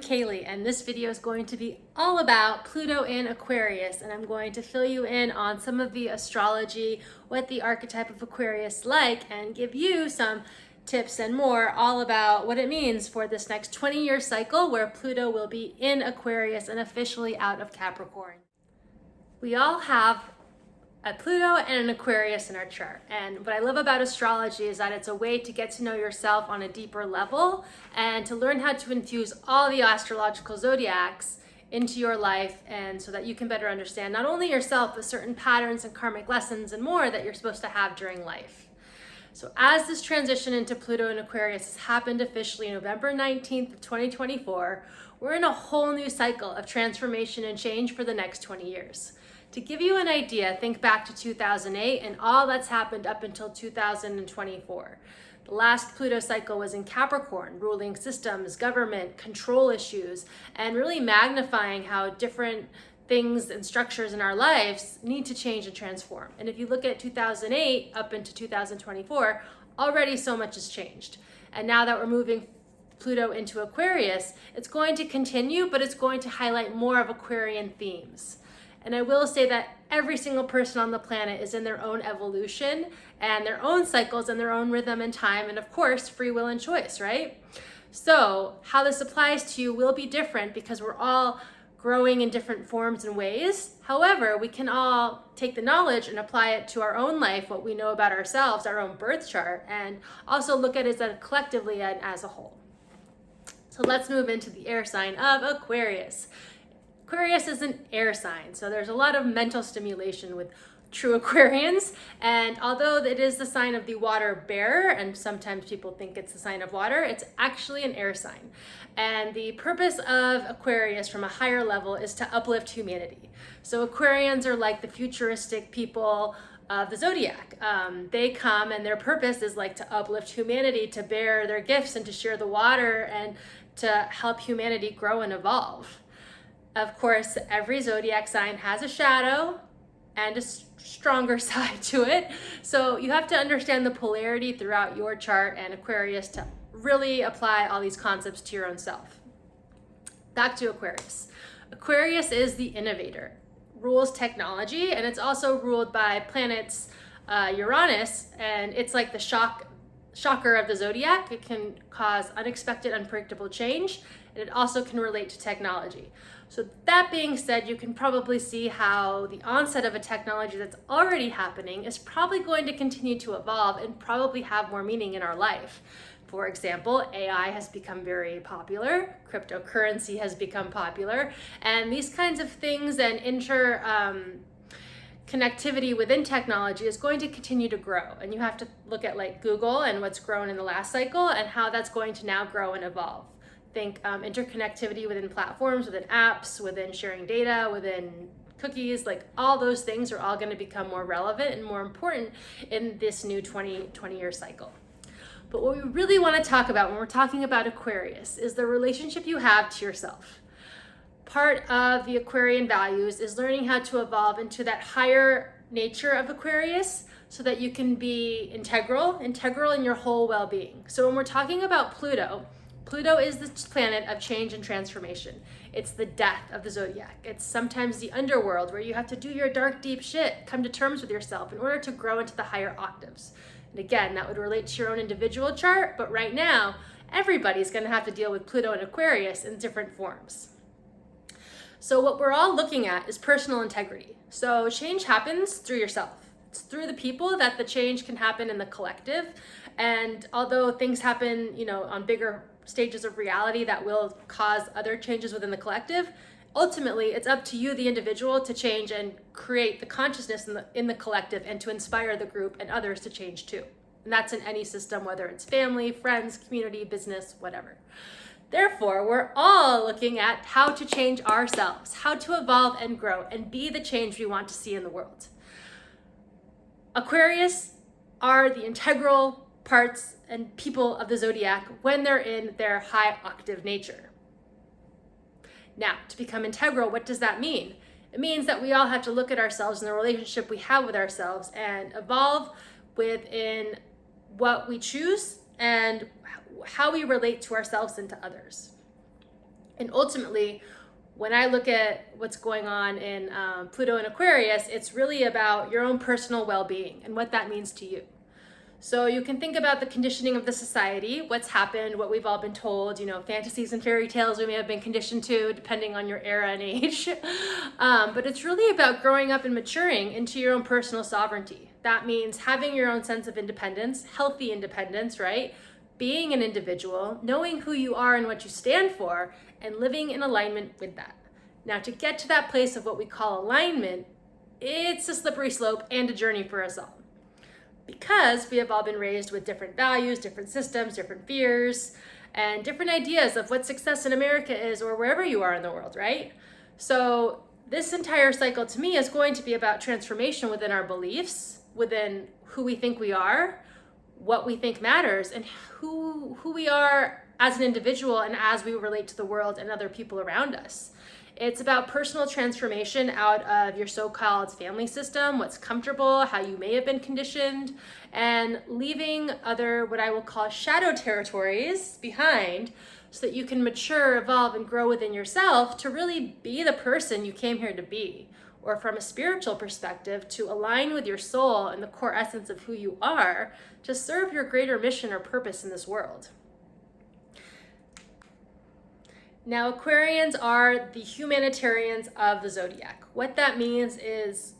Kaylee, and this video is going to be all about Pluto in Aquarius, and I'm going to fill you in on some of the astrology, what the archetype of Aquarius like, and give you some tips and more all about what it means for this next 20-year cycle where Pluto will be in Aquarius and officially out of Capricorn. We all have a Pluto and an Aquarius in our chart. And what I love about astrology is that it's a way to get to know yourself on a deeper level and to learn how to infuse all the astrological zodiacs into your life, and so that you can better understand not only yourself, but certain patterns and karmic lessons and more that you're supposed to have during life. So as this transition into Pluto and Aquarius has happened officially November 19th of 2024, we're in a whole new cycle of transformation and change for the next 20 years. To give you an idea, think back to 2008 and all that's happened up until 2024. The last Pluto cycle was in Capricorn, ruling systems, government, control issues, and really magnifying how different things and structures in our lives need to change and transform. And if you look at 2008 up into 2024, already so much has changed. And now that we're moving Pluto into Aquarius, it's going to continue, but it's going to highlight more of Aquarian themes. And I will say that every single person on the planet is in their own evolution and their own cycles and their own rhythm and time, and of course, free will and choice, right? So how this applies to you will be different because we're all growing in different forms and ways. However, we can all take the knowledge and apply it to our own life, what we know about ourselves, our own birth chart, and also look at it as collectively and as a whole. So let's move into the air sign of Aquarius. Aquarius is an air sign, so there's a lot of mental stimulation with true Aquarians, and although it is the sign of the water bearer, and sometimes people think it's the sign of water, it's actually an air sign. And the purpose of Aquarius from a higher level is to uplift humanity. So Aquarians are like the futuristic people of the zodiac. They come and their purpose is like to uplift humanity, to bear their gifts and to share the water and to help humanity grow and evolve. Of course, every zodiac sign has a shadow and a stronger side to it. So you have to understand the polarity throughout your chart and Aquarius to really apply all these concepts to your own self. Back to Aquarius. Aquarius is the innovator, rules technology, and it's also ruled by planets Uranus, and it's like the shocker of the zodiac. It can cause unexpected, unpredictable change, and it also can relate to technology. So that being said, you can probably see how the onset of a technology that's already happening is probably going to continue to evolve and probably have more meaning in our life. For example, AI has become very popular, cryptocurrency has become popular, and these kinds of things and connectivity within technology is going to continue to grow. And you have to look at like Google and what's grown in the last cycle and how that's going to now grow and evolve. Think interconnectivity within platforms, within apps, within sharing data, within cookies, like all those things are all going to become more relevant and more important in this new 20-year cycle. But what we really want to talk about when we're talking about Aquarius is the relationship you have to yourself. Part of the Aquarian values is learning how to evolve into that higher nature of Aquarius so that you can be integral in your whole well-being. So when we're talking about Pluto is the planet of change and transformation. It's the death of the zodiac. It's sometimes the underworld where you have to do your dark, deep shit, come to terms with yourself in order to grow into the higher octaves. And again, that would relate to your own individual chart, but right now, everybody's gonna have to deal with Pluto and Aquarius in different forms. So what we're all looking at is personal integrity. So change happens through yourself. It's through the people that the change can happen in the collective. And although things happen, on bigger stages of reality that will cause other changes within the collective, ultimately it's up to you, the individual, to change and create the consciousness in the collective and to inspire the group and others to change too. And that's in any system, whether it's family, friends, community, business, whatever. Therefore, we're all looking at how to change ourselves, how to evolve and grow and be the change we want to see in the world. Aquarius are the integral parts and people of the zodiac when they're in their high octave nature. Now, to become integral, what does that mean? It means that we all have to look at ourselves and the relationship we have with ourselves and evolve within what we choose and how we relate to ourselves and to others. And ultimately, when I look at what's going on in Pluto and Aquarius, it's really about your own personal well-being and what that means to you. So you can think about the conditioning of the society, what's happened, what we've all been told, fantasies and fairy tales we may have been conditioned to, depending on your era and age. But it's really about growing up and maturing into your own personal sovereignty. That means having your own sense of independence, healthy independence, right? Being an individual, knowing who you are and what you stand for, and living in alignment with that. Now, to get to that place of what we call alignment, it's a slippery slope and a journey for us all. Because we have all been raised with different values, different systems, different fears, and different ideas of what success in America is or wherever you are in the world, right? So this entire cycle to me is going to be about transformation within our beliefs, within who we think we are, what we think matters, and who we are as an individual and as we relate to the world and other people around us. It's about personal transformation out of your so-called family system, what's comfortable, how you may have been conditioned, and leaving other, what I will call shadow territories behind so that you can mature, evolve, and grow within yourself to really be the person you came here to be. Or from a spiritual perspective, to align with your soul and the core essence of who you are to serve your greater mission or purpose in this world. Now, Aquarians are the humanitarians of the zodiac. What that means is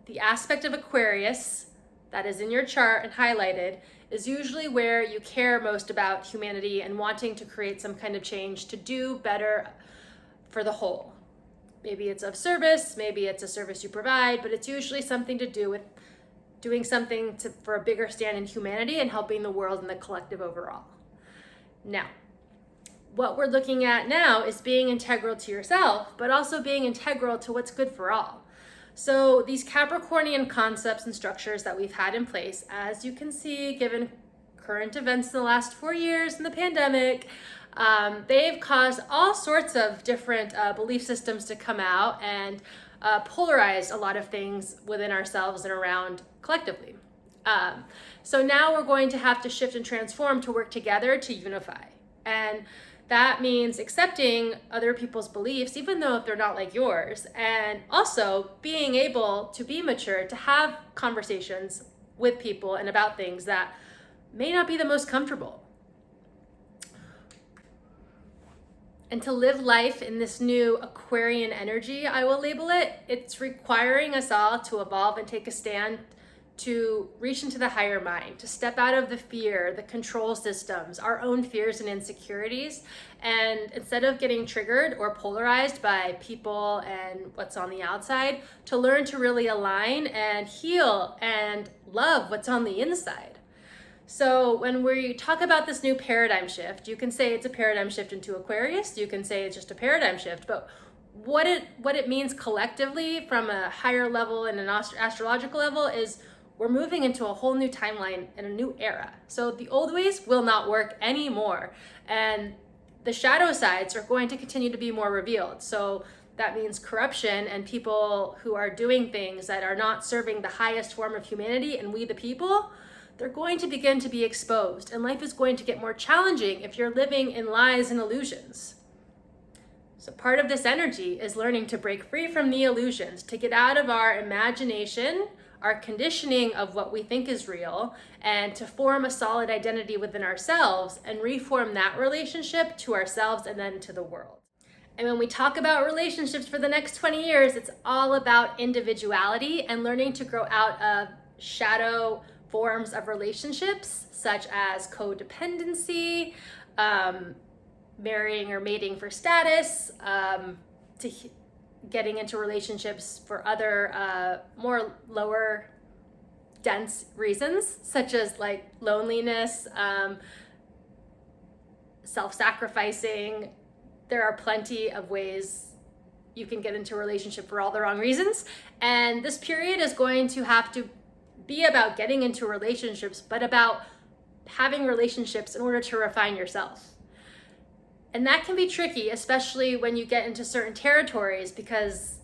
the aspect of Aquarius that is in your chart and highlighted is usually where you care most about humanity and wanting to create some kind of change to do better for the whole. Maybe it's of service, maybe it's a service you provide, but it's usually something to do with doing something for a bigger stand in humanity and helping the world and the collective overall. Now, what we're looking at now is being integral to yourself, but also being integral to what's good for all. So these Capricornian concepts and structures that we've had in place, as you can see, given current events in the last 4 years and the pandemic, they've caused all sorts of different belief systems to come out and polarized a lot of things within ourselves and around collectively. So now we're going to have to shift and transform to work together to unify. And that means accepting other people's beliefs, even though if they're not like yours, and also being able to be mature, to have conversations with people and about things that may not be the most comfortable. And to live life in this new Aquarian energy, I will label it, it's requiring us all to evolve and take a stand to reach into the higher mind, to step out of the fear, the control systems, our own fears and insecurities, and instead of getting triggered or polarized by people and what's on the outside, to learn to really align and heal and love what's on the inside. So when we talk about this new paradigm shift, you can say it's a paradigm shift into Aquarius, you can say it's just a paradigm shift, but what it means collectively from a higher level and an astrological level is we're moving into a whole new timeline and a new era. So the old ways will not work anymore. And the shadow sides are going to continue to be more revealed. So that means corruption and people who are doing things that are not serving the highest form of humanity and we the people, they're going to begin to be exposed. And life is going to get more challenging if you're living in lies and illusions. So part of this energy is learning to break free from the illusions, to get out of our imagination, our conditioning of what we think is real, and to form a solid identity within ourselves and reform that relationship to ourselves and then to the world. And when we talk about relationships for the next 20 years, it's all about individuality and learning to grow out of shadow forms of relationships, such as codependency, marrying or mating for status, to getting into relationships for other more lower dense reasons, such as like loneliness, self-sacrificing. There are plenty of ways you can get into a relationship for all the wrong reasons. And this period is going to have to be about getting into relationships, but about having relationships in order to refine yourself. And that can be tricky, especially when you get into certain territories, because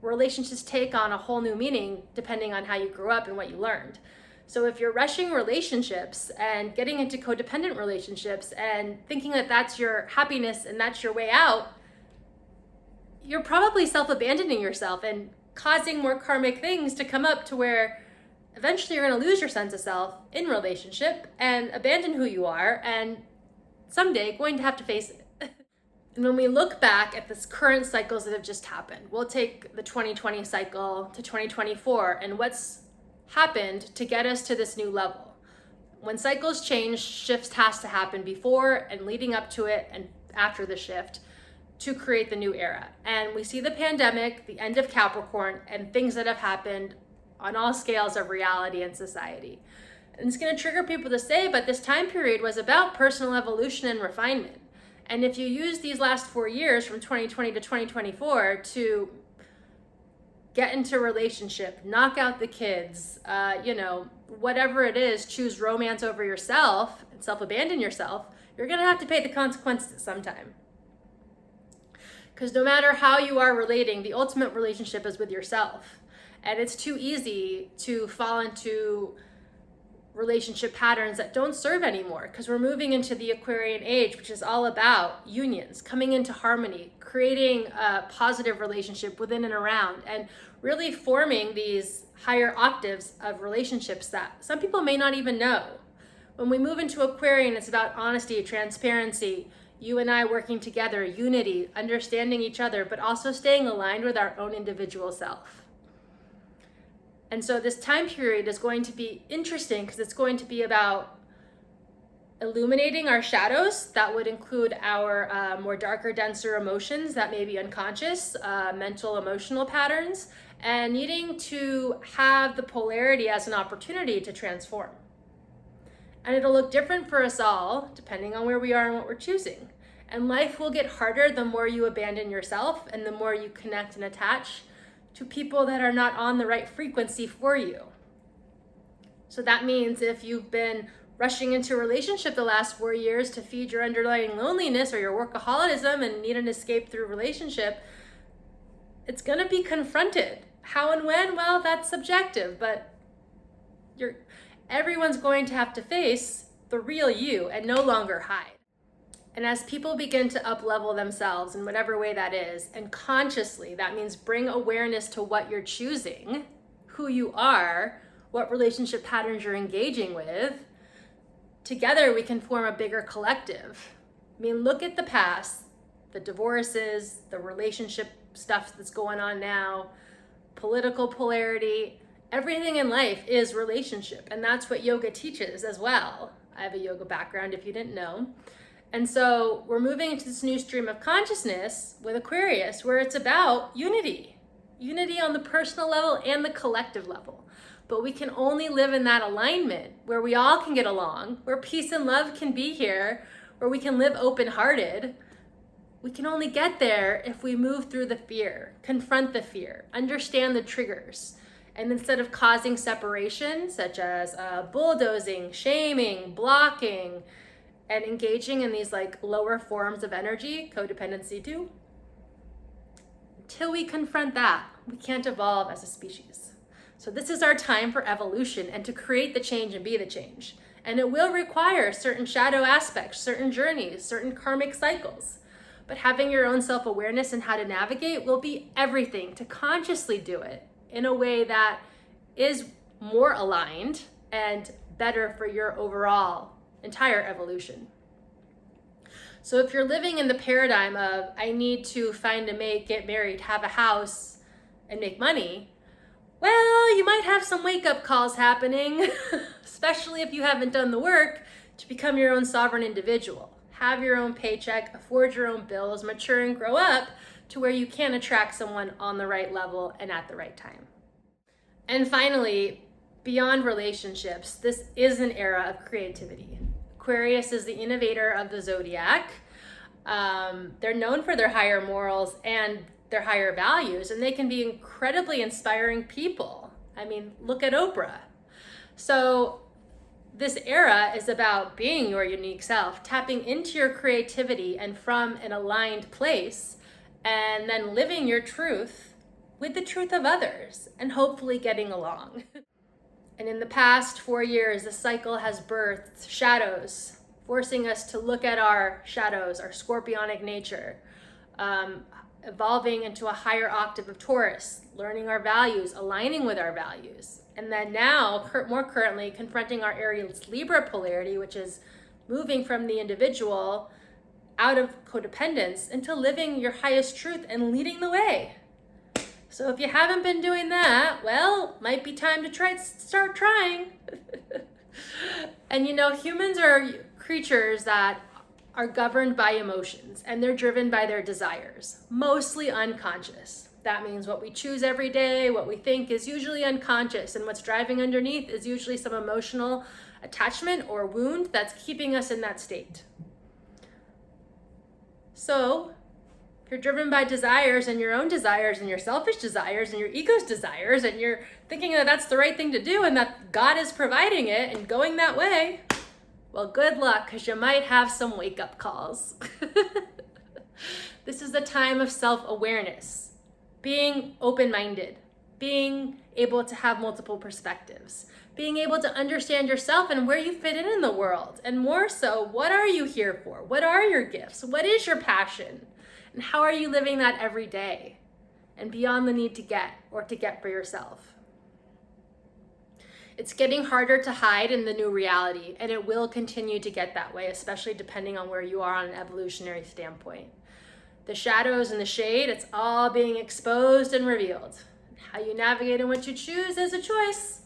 relationships take on a whole new meaning depending on how you grew up and what you learned. So if you're rushing relationships and getting into codependent relationships and thinking that that's your happiness and that's your way out, you're probably self-abandoning yourself and causing more karmic things to come up to where eventually you're going to lose your sense of self in relationship and abandon who you are, and someday going to have to face it. And when we look back at this current cycles that have just happened, we'll take the 2020 cycle to 2024 and what's happened to get us to this new level. When cycles change, shifts has to happen before and leading up to it and after the shift to create the new era. And we see the pandemic, the end of Capricorn, and things that have happened on all scales of reality and society. And it's going to trigger people to say, but this time period was about personal evolution and refinement. And if you use these last 4 years from 2020 to 2024 to get into a relationship, knock out the kids, whatever it is, choose romance over yourself and self-abandon yourself, you're going to have to pay the consequences at some time. Because no matter how you are relating, the ultimate relationship is with yourself. And it's too easy to fall into relationship patterns that don't serve anymore, because we're moving into the Aquarian age, which is all about unions, coming into harmony, creating a positive relationship within and around, and really forming these higher octaves of relationships that some people may not even know. When we move into Aquarian, it's about honesty, transparency, you and I working together, unity, understanding each other, but also staying aligned with our own individual self. And so this time period is going to be interesting because it's going to be about illuminating our shadows. That would include our more darker, denser emotions that may be unconscious, mental, emotional patterns, and needing to have the polarity as an opportunity to transform. And it'll look different for us all, depending on where we are and what we're choosing. And life will get harder the more you abandon yourself and the more you connect and attach to people that are not on the right frequency for you. So that means if you've been rushing into a relationship the last 4 years to feed your underlying loneliness or your workaholism and need an escape through relationship, it's gonna be confronted. How and when? Well, that's subjective, but everyone's going to have to face the real you and no longer hide. And as people begin to up-level themselves in whatever way that is, and consciously, that means bring awareness to what you're choosing, who you are, what relationship patterns you're engaging with, together we can form a bigger collective. I mean, look at the past, the divorces, the relationship stuff that's going on now, political polarity, everything in life is relationship. And that's what yoga teaches as well. I have a yoga background if you didn't know. And so we're moving into this new stream of consciousness with Aquarius, where it's about unity on the personal level and the collective level. But we can only live in that alignment where we all can get along, where peace and love can be here, where we can live open-hearted. We can only get there if we move through the fear, confront the fear, understand the triggers. And instead of causing separation, such as bulldozing, shaming, blocking, and engaging in these like lower forms of energy, codependency too, until we confront that, we can't evolve as a species. So this is our time for evolution and to create the change and be the change. And it will require certain shadow aspects, certain journeys, certain karmic cycles. But having your own self-awareness and how to navigate will be everything to consciously do it in a way that is more aligned and better for your overall entire evolution. So if you're living in the paradigm of, I need to find a mate, get married, have a house, and make money, well, you might have some wake-up calls happening, especially if you haven't done the work to become your own sovereign individual. Have your own paycheck, afford your own bills, mature and grow up to where you can attract someone on the right level and at the right time. And finally, beyond relationships, this is an era of creativity. Aquarius is the innovator of the zodiac. They're known for their higher morals and their higher values, and they can be incredibly inspiring people. I mean, look at Oprah. So this era is about being your unique self, tapping into your creativity and from an aligned place, and then living your truth with the truth of others and hopefully getting along. And in the past 4 years, the cycle has birthed shadows, forcing us to look at our shadows, our scorpionic nature, evolving into a higher octave of Taurus, learning our values, aligning with our values. And then now, more currently, confronting our Aries Libra polarity, which is moving from the individual out of codependence into living your highest truth and leading the way. So if you haven't been doing that, well, might be time to start trying. And you know, humans are creatures that are governed by emotions, and they're driven by their desires, mostly unconscious. That means what we choose every day, what we think is usually unconscious, and what's driving underneath is usually some emotional attachment or wound that's keeping us in that state. So if you're driven by desires and your own desires and your selfish desires and your ego's desires, and you're thinking that that's the right thing to do and that God is providing it and going that way, well, good luck, because you might have some wake-up calls. This is the time of self-awareness, being open-minded, being able to have multiple perspectives, being able to understand yourself and where you fit in the world, and more so, what are you here for? What are your gifts? What is your passion? And how are you living that every day and beyond the need to get for yourself? It's getting harder to hide in the new reality, and it will continue to get that way, especially depending on where you are on an evolutionary standpoint. The shadows and the shade, it's all being exposed and revealed. How you navigate and what you choose is a choice.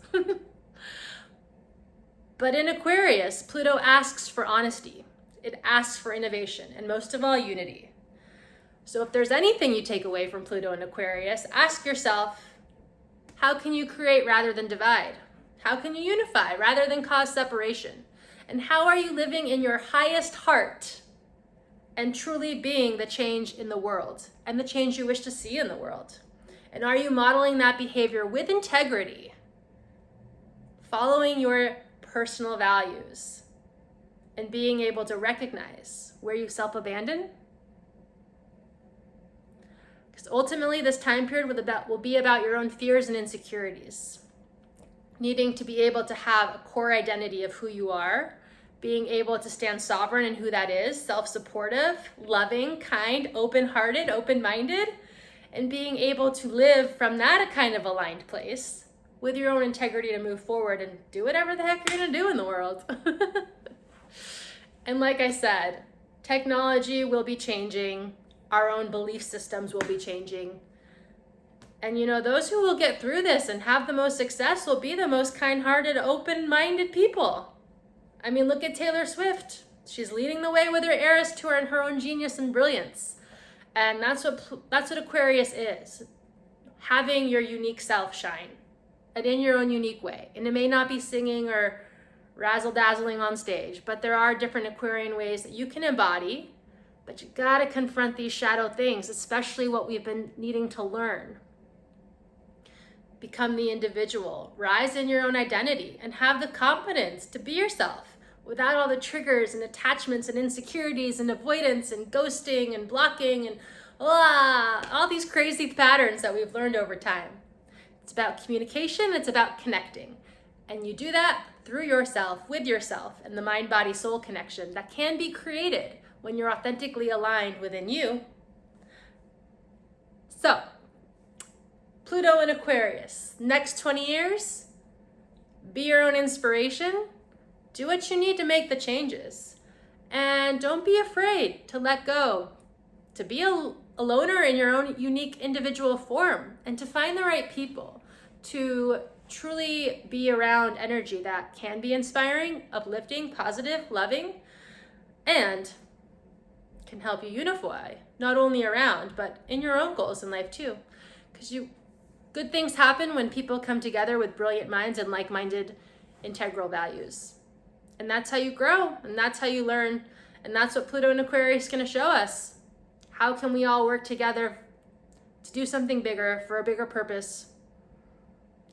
But in Aquarius, Pluto asks for honesty. It asks for innovation, and most of all, unity. So if there's anything you take away from Pluto and Aquarius, ask yourself, how can you create rather than divide? How can you unify rather than cause separation? And how are you living in your highest heart and truly being the change in the world and the change you wish to see in the world? And are you modeling that behavior with integrity, following your personal values, and being able to recognize where you self-abandon? Because ultimately, this time period will be about your own fears and insecurities. Needing to be able to have a core identity of who you are, being able to stand sovereign in who that is, self-supportive, loving, kind, open-hearted, open-minded, and being able to live from that kind of aligned place with your own integrity to move forward and do whatever the heck you're gonna do in the world. And like I said, technology will be changing, our own belief systems will be changing. And you know, those who will get through this and have the most success will be the most kind-hearted, open-minded people. I mean, look at Taylor Swift. She's leading the way with her Eras tour and her own genius and brilliance. And that's what Aquarius is. Having your unique self shine, and in your own unique way. And it may not be singing or razzle-dazzling on stage, but there are different Aquarian ways that you can embody, but you gotta confront these shadow things, especially what we've been needing to learn. Become the individual, rise in your own identity, and have the confidence to be yourself without all the triggers and attachments and insecurities and avoidance and ghosting and blocking and all these crazy patterns that we've learned over time. It's about communication, it's about connecting. And you do that through yourself, with yourself, and the mind-body-soul connection that can be created when you're authentically aligned within you. So, Pluto and Aquarius, next 20 years, be your own inspiration, do what you need to make the changes, and don't be afraid to let go, to be a loner in your own unique individual form, and to find the right people, to truly be around energy that can be inspiring, uplifting, positive, loving, and can help you unify, not only around, but in your own goals in life too. Because good things happen when people come together with brilliant minds and like-minded integral values. And that's how you grow, and that's how you learn, and that's what Pluto and Aquarius is going to show us. How can we all work together to do something bigger, for a bigger purpose?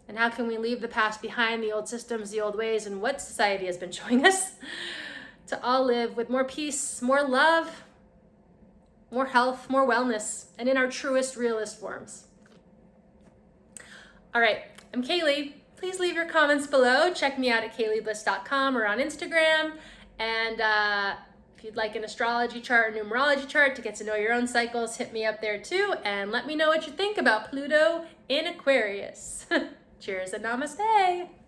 And how can we leave the past behind, the old systems, the old ways, and what society has been showing us, to all live with more peace, more love, more health, more wellness, and in our truest, realest forms. All right, I'm Kaylee. please leave your comments below. Check me out at kayleebliss.com or on Instagram. And if you'd like an astrology chart or numerology chart to get to know your own cycles, hit me up there too. And let me know what you think about Pluto in Aquarius. Cheers and namaste.